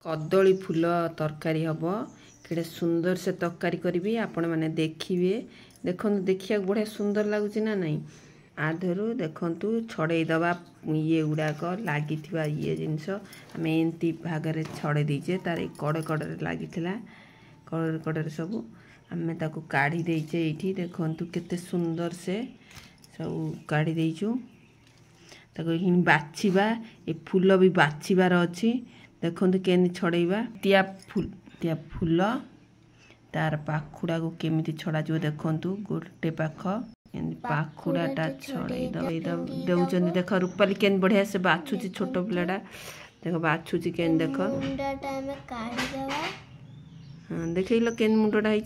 कदली फूल तरकारी हम कि सुंदर से तरकारी करी आपण मैंने देखिए। देखो देखिए बढ़िया सुंदर लगुच ना नहीं। आधरू देखु छड़ेदवा ये गुड़ाक लगी ये जिनस आम एमती भाग में छड़े दीचे तार कड़े कड़े लगी कड़े कड़े सब आम ताको काढ़ी देचे ये देखु केते सुंदर से सब काढ़ी देचु बाछिबा ये फूल भी बाछिबार अच्छी। देखो केमती छड़ेबा टिया फूल तार पाखुड़ा को केमिति छड़ा जो देखु गोटे पाख पाखुड़ाटा छड़े दे देख रूपाली केन बढ़िया से बाछुची छोट पिलाटा देख बाछुची केन देख देखल केन मुंडटा है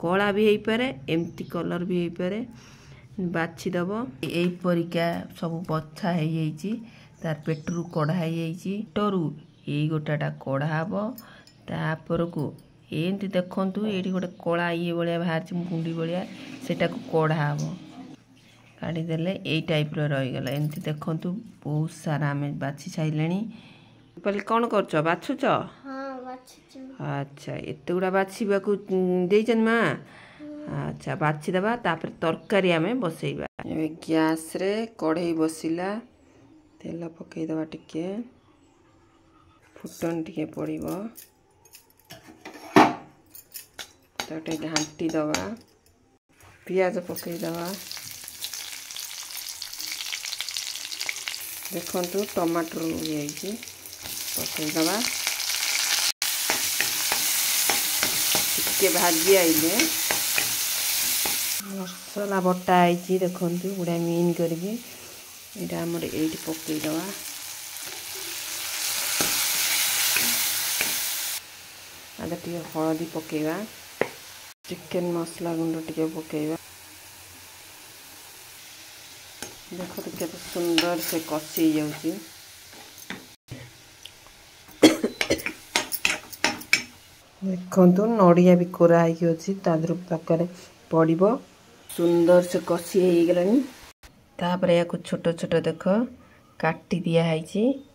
कला भी हो पारे एमती कलर भी हो पारे बाछीदब यही परिका सब बछा हो तार पेटरू कढ़ाई टरू यही गोटाटा कढ़ाब तापर को एमती देखु ये गोटे कला ये भाया बाहर गुंडी भाया सेटा को कढ़ाब काढ़ीदेले यही टाइप रहीगला एमती देखु बहुत सारा आम बाछी सारे पहले कौन कर बाछुच अच्छा एत गुड़ा बाछा को माँ अच्छा बाछीदबा तापर तरकारी आम बसैबा गैस रे कढ़ई बसिला तेल पकईदबा टिके फुटन टिके पड़िबो ताटे घांटी दबा पियाज पकईदबा देखंतु टमाटर ये पकईदबा टिके भाजी आइले मसला बटा आई देखु गुड़ा मीन करके यहाँ आम ये पकईदबा आगे टे हलदी पकईबा चिकेन मसला गुंड टे पकईबा देखो तो केते सुंदर से कषी जाउची देखो नड़िया भी कोरा अच्छी तादर पाखे पड़ो सुंदर से कषी हो गलानी तापर या छोट छोट देख काटी दिखाई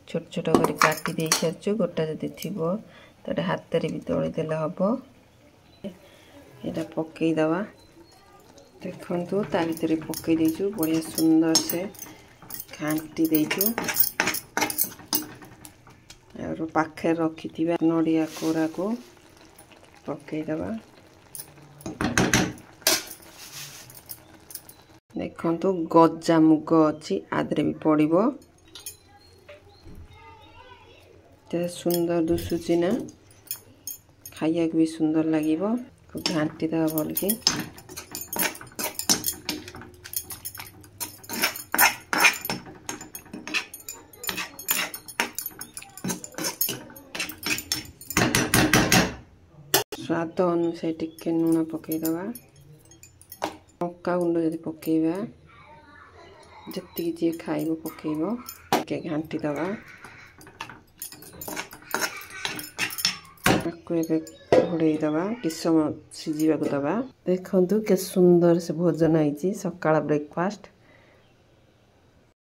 छोट छोट कर काटी दे सारी गोटा जदि थी तो हाथ में भी दलीदेले हम यहाँ पकईदबा देखु ता भर पकई देचु बढ़िया सुंदर से घांटी देचु और पाखे रखी नड़िया कोरा को पकईदबा देखु गजा मुग अच्छी आदरे भी पड़ो सुंदर दुसुची ना खाइया भी सुंदर लगे घांटी दबा भल की स्वाद अनुसार टिके लुण पकईदबा लंका गुंड जदि पकईबा जी जी खाइब पकईब टिके घांटी दबा घोड़े दबा कि समय सीझा दबा देखु के सुंदर से भोजन होती सकाळ ब्रेकफास्ट।